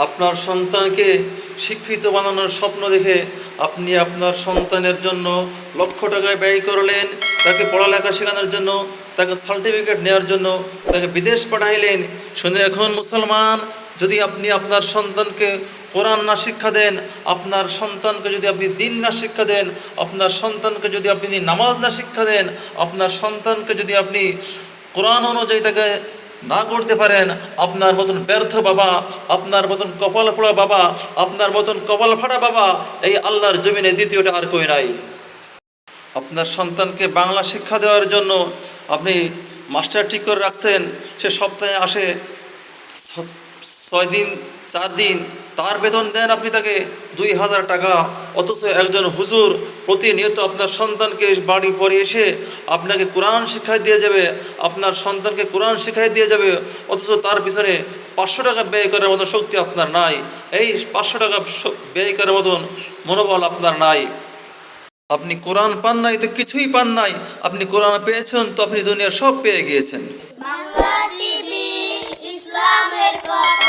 আপনার সন্তানকে শিক্ষিত বানানোর স্বপ্ন দেখে আপনি আপনার সন্তানের জন্য লক্ষ টাকা ব্যয় করলেন, তাকে পড়ালেখা শেখানোর জন্য, তাকে সার্টিফিকেট নেওয়ার জন্য তাকে বিদেশ পাঠাইলেন। শুনে এখন মুসলমান, যদি আপনি আপনার সন্তানকে কোরআন না শিক্ষা দেন, আপনার সন্তানকে যদি আপনি দিন না শিক্ষা দেন, আপনার সন্তানকে যদি আপনি নামাজ না শিক্ষা দেন, আপনার সন্তানকে যদি আপনি কোরআন অনুযায়ী তাকে না করতে পারেন, আপনার মতন ব্যর্থ বাবা, আপনার মতন কপাল ফোড়া বাবা, আপনার মতন কপাল ফাটা বাবা এই আল্লাহর জমিনে দ্বিতীয়টা আর কই নাই। আপনার সন্তানকে বাংলা শিক্ষা দেওয়ার জন্য আপনি মাস্টার ঠিক করে রাখছেন, সে সপ্তাহে আসে 6 দিন 4 দিন, তার বেতন দেন আপনি তাকে 2000 টাকা। অথচ একজন হুজুর প্রতিনিয়ত আপনার সন্তানকে বাড়ি পরে এসে আপনাকে কোরআন শিক্ষায় দিয়ে যাবে, আপনার সন্তানকে কোরআন শিখাই দিয়ে যাবে, অথচ তার পিছনে 500 টাকা ব্যয় করার মতো শক্তি আপনার নাই, এই 500 টাকা ব্যয় করার মতন মনোবল আপনার নাই। আপনি কোরআন পান নাই তো কিছুই পান নাই, আপনি কোরআন পেয়েছেন তো আপনি দুনিয়ার সব পেয়ে গিয়েছেন। বাংলা টিভি ইসলামের কথা।